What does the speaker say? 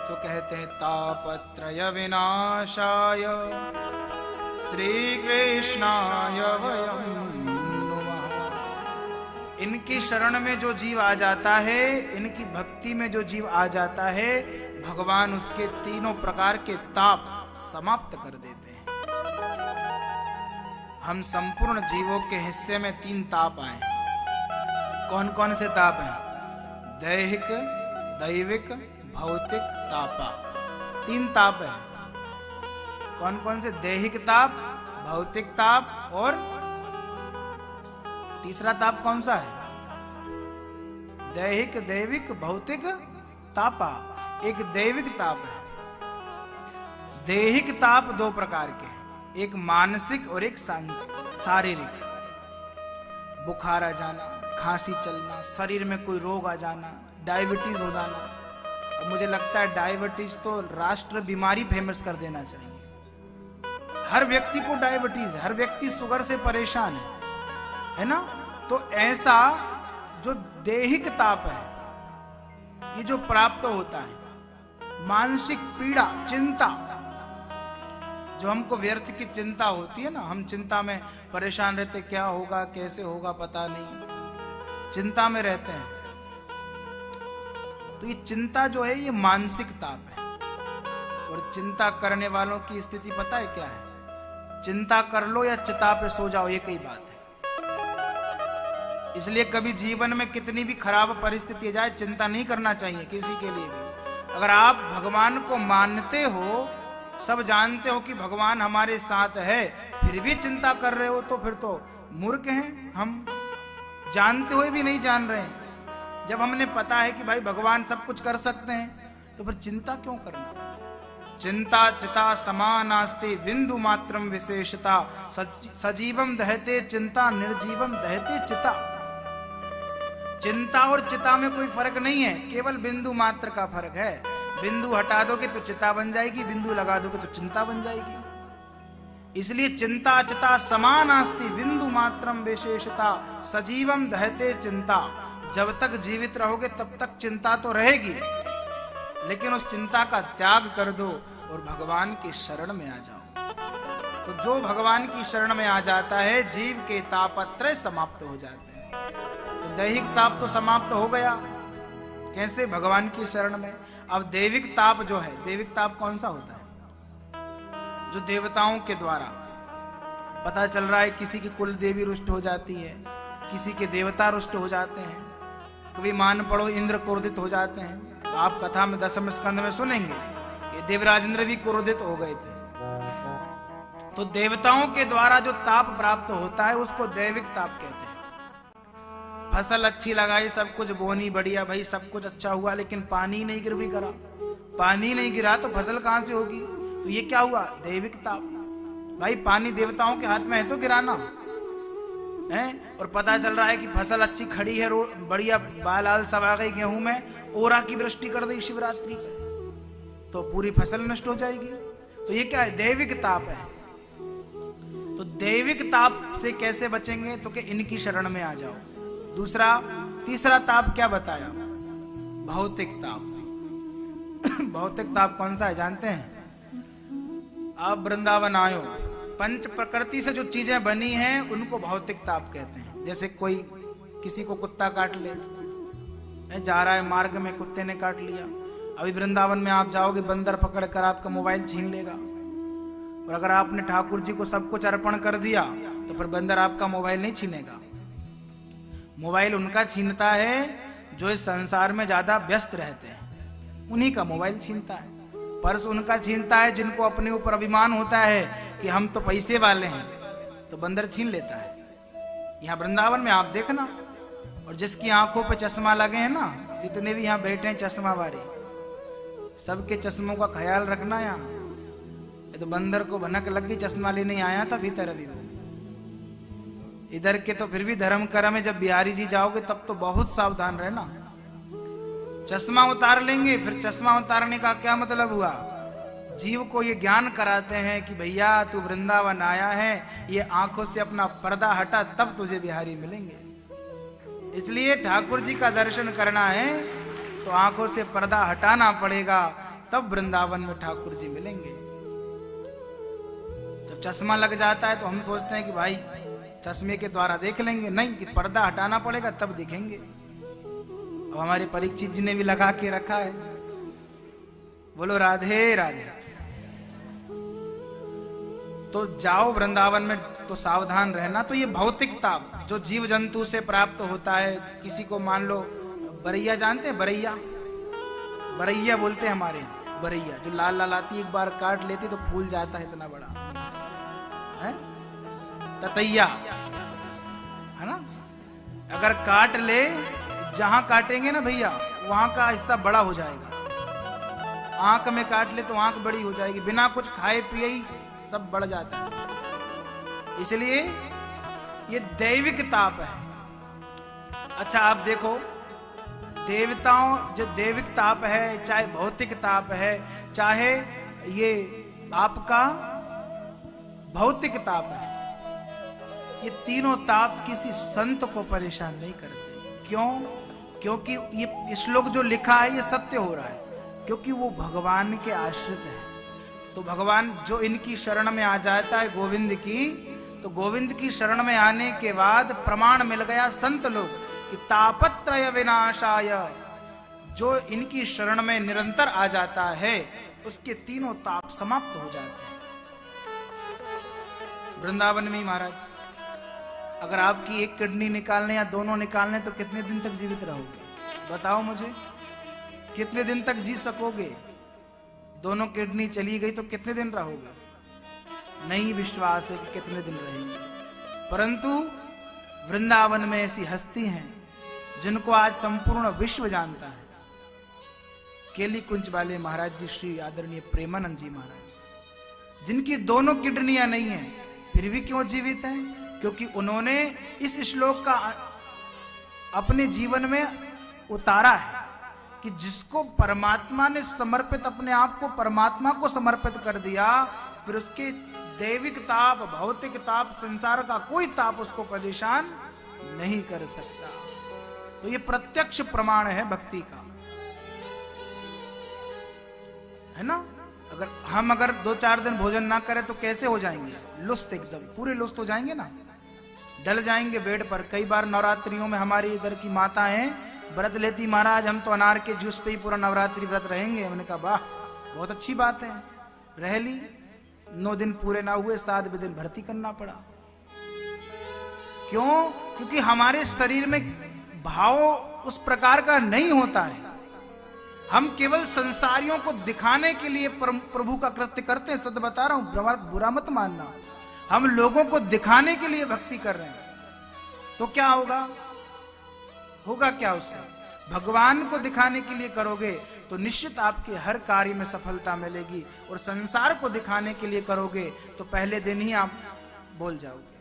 तो कहते हैं तापत्रय विनाशाय श्री कृष्णाय वयं नुमः। इनकी शरण में जो जीव आ जाता है, इनकी भक्ति में जो जीव आ जाता है, भगवान उसके तीनों प्रकार के ताप समाप्त कर देते हैं। हम संपूर्ण जीवों के हिस्से में 3 ताप आए। कौन कौन से ताप हैं? दैहिक, दैविक, भौतिक तापा। 3 ताप है। कौन कौन से? दैहिक ताप, भौतिक ताप और तीसरा ताप कौन सा है? दैहिक, दैविक, भौतिक तापा। एक दैविक ताप है। दैहिक ताप 2 प्रकार के हैं, एक मानसिक और एक शारीरिक। बुखार आ जाना, खांसी चलना, शरीर में कोई रोग आ जाना, डायबिटीज हो जाना। अब मुझे लगता है डायबिटीज तो राष्ट्र बीमारी फेमस कर देना चाहिए। हर व्यक्ति को डायबिटीज है, हर व्यक्ति शुगर से परेशान है ना? तो ऐसा जो दैहिक ताप है, ये जो प्राप्त होता है, मानसिक पीड़ा, चिंता, जो हमको व्यर्थ की चिंता होती है ना, हम चिंता में परेशान रहते, क्या होगा, कैसे होगा, पता नहीं, चिंता में रहते हैं। तो ये चिंता जो है, ये मानसिक ताप है। और चिंता करने वालों की स्थिति पता है क्या है? चिंता कर लो या चिता पे सो जाओ, ये कई बात है। इसलिए कभी जीवन में कितनी भी खराब परिस्थिति जाए, चिंता नहीं करना चाहिए किसी के लिए भी। अगर आप भगवान को मानते हो, सब जानते हो कि भगवान हमारे साथ है, फिर भी चिंता कर रहे हो, तो फिर तो मूर्ख हैं हम, जानते हुए भी नहीं जान रहे हैं। जब हमने पता है कि भाई भगवान सब कुछ कर सकते हैं, तो फिर चिंता क्यों करना? चिंता चिता समानास्ति बिंदु मात्रम विशेषता, सजीवम दहते चिंता निर्जीवम दहते चिता। चिंता और चिता में कोई फर्क नहीं है, केवल बिंदु मात्र का फर्क है। बिंदु हटा दोगे तो चिता बन जाएगी, बिंदु लगा दोगे तो चिंता बन जाएगी। इसलिए चिंता चिता समानास्ति बिंदु मात्रम विशेषता, सजीवम दहते चिंता। जब तक जीवित रहोगे तब तक चिंता तो रहेगी, लेकिन उस चिंता का त्याग कर दो और भगवान की शरण में आ जाओ। तो जो भगवान की शरण में आ जाता है, जीव के तापत्रय समाप्त हो जाते हैं। तो दैहिक ताप तो समाप्त हो गया, कैसे? भगवान की शरण में। अब दैविक ताप जो है, दैविक ताप कौन सा होता है? जो देवताओं के द्वारा पता चल रहा है, किसी की कुल देवी रुष्ट हो जाती है, किसी के देवता रुष्ट हो जाते हैं, कभी मान पड़ो इंद्र क्रोधित हो जाते हैं। आप कथा में 10वें स्कंद में सुनेंगे कि देवराज इंद्र भी क्रोधित हो गए थे। तो देवताओं के द्वारा जो ताप प्राप्त होता है, उसको दैविक ताप कहते हैं। फसल अच्छी लगाई, सब कुछ बोनी बढ़िया, भाई सब कुछ अच्छा हुआ, लेकिन पानी नहीं गिर भी करा, पानी नहीं गिरा तो फसल कहां से होगी? तो ये क्या हुआ? दैविक ताप। भाई पानी देवताओं के हाथ में है तो गिराना है। और पता चल रहा है कि फसल अच्छी खड़ी है, बढ़िया बालाल सब आ गई गेहूं में, ओरा की वृष्टि कर दी शिवरात्रि पे, तो पूरी फसल नष्ट हो जाएगी। तो ये क्या है? दैविक ताप है। तो दैविक ताप से कैसे बचेंगे? तो कि इनकी शरण में आ जाओ। दूसरा, तीसरा ताप क्या बताया? भौतिक ताप। भौतिक ताप कौन सा है जानते हैं? आप वृंदावन आयो, पंच प्रकृति से जो चीजें बनी हैं उनको भौतिक ताप कहते हैं। जैसे कोई किसी को कुत्ता काट ले, जा रहा है मार्ग में, कुत्ते ने काट लिया। अभी वृंदावन में आप जाओगे, बंदर पकड़ कर आपका मोबाइल छीन लेगा। और अगर आपने ठाकुर जी को सब कुछ अर्पण कर दिया तो फिर बंदर आपका मोबाइल नहीं छीनेगा। मोबाइल उनका छीनता है जो इस संसार में ज्यादा व्यस्त रहते हैं, उन्हीं का मोबाइल छीनता है। पर्स उनका छीनता है जिनको अपने ऊपर अभिमान होता है कि हम तो पैसे वाले हैं, तो बंदर छीन लेता है। यहाँ वृंदावन में आप देखना, और जिसकी आंखों पे चश्मा लगे हैं ना, जितने भी यहाँ बैठे हैं चश्मा वाले, सबके चश्मों का ख्याल रखना। यहाँ तो बंदर को भनक लग गई, चश्मा लेने आया था भीतर, अभी वो इधर के तो फिर भी धर्म कर्म है। जब बिहारी जी जाओगे तब तो बहुत सावधान रहना। चश्मा उतार लेंगे, फिर चश्मा उतारने का क्या मतलब हुआ? जीव को ये ज्ञान कराते हैं कि भैया तू वृंदावन आया है, ये आंखों से अपना पर्दा हटा, तब तुझे बिहारी मिलेंगे। इसलिए ठाकुर जी का दर्शन करना है तो आंखों से पर्दा हटाना पड़ेगा। तब वृंदावन में ठाकुर जी मिलेंगे। जब चश्मा लग जाता है तो हम सोचते हैं कि भाई चश्मे के द्वारा देख लेंगे, नहीं, कि पर्दा हटाना पड़ेगा तब दिखेंगे। अब हमारे परीक्षित जी ने भी लगा के रखा है। बोलो राधे राधे। तो जाओ वृंदावन में तो सावधान रहना। तो ये भौतिक ताप जो जीव जंतु से प्राप्त होता है, किसी को मान लो बरैया, जानते हैं बरैया? बरैया बोलते हैं हमारे यहाँ, बरैया जो लाल लाल आती, एक बार काट लेती तो फूल जाता है इतना बड़ा, है ततैया, है ना? अगर काट ले, जहां काटेंगे ना भैया वहां का हिस्सा बड़ा हो जाएगा। आंख में काट ले तो आंख बड़ी हो जाएगी, बिना कुछ खाए पिए ही सब बढ़ जाता है। इसलिए ये दैविक ताप है। अच्छा आप देखो, देवताओं जो दैविक ताप है, चाहे भौतिक ताप है, चाहे ये आपका भौतिक ताप है, ये तीनों ताप किसी संत को परेशान नहीं करते। क्यों? क्योंकि ये श्लोक जो लिखा है ये सत्य हो रहा है, क्योंकि वो भगवान के आश्रित है। तो भगवान जो इनकी शरण में आ जाता है गोविंद की, तो गोविंद की शरण में आने के बाद प्रमाण मिल गया संत लोग कि तापत्रय विनाशाय, जो इनकी शरण में निरंतर आ जाता है उसके तीनों ताप समाप्त हो जाते हैं। वृंदावन में ही महाराज, अगर आपकी एक किडनी निकालने या दोनों निकालने तो कितने दिन तक जीवित रहोगे? बताओ मुझे, कितने दिन तक जी सकोगे? दोनों किडनी चली गई तो कितने दिन रहोगे? नहीं विश्वास है कि कितने दिन रहेंगे। परंतु वृंदावन में ऐसी हस्ती हैं जिनको आज संपूर्ण विश्व जानता है। केली कुंज वाले महाराज जी, श्री आदरणीय प्रेमानंद जी महाराज, जिनकी दोनों किडनियां नहीं है फिर भी क्यों जीवित हैं? क्योंकि उन्होंने इस श्लोक का अपने जीवन में उतारा है कि जिसको परमात्मा ने समर्पित, अपने आप को परमात्मा को समर्पित कर दिया, फिर उसके दैविक ताप, भौतिक ताप, संसार का कोई ताप उसको परेशान नहीं कर सकता। तो ये प्रत्यक्ष प्रमाण है भक्ति का, है ना? अगर 2-4 दिन भोजन ना करें तो कैसे हो जाएंगे? लुस्त, एकदम पूरे लुस्त हो जाएंगे ना, डल जाएंगे बेड पर। कई बार नवरात्रियों में हमारी इधर की माता हैं, व्रत लेती, महाराज हम तो अनार के जूस पे ही पूरा नवरात्रि व्रत रहेंगे। मैंने कहा वाह, बहुत अच्छी बात है, रह ली। 9 दिन पूरे ना हुए, 7वें दिन भर्ती करना पड़ा। क्यों? क्योंकि हमारे शरीर में भाव उस प्रकार का नहीं होता है। हम केवल संसारियों को दिखाने के लिए प्रभु का कृत्य करते हैं। सत्य बता रहा हूं, बुरा मत मानना। हम लोगों को दिखाने के लिए भक्ति कर रहे हैं, तो क्या होगा? होगा क्या उससे? भगवान को दिखाने के लिए करोगे तो निश्चित आपके हर कार्य में सफलता मिलेगी, और संसार को दिखाने के लिए करोगे तो पहले दिन ही आप बोल जाओगे।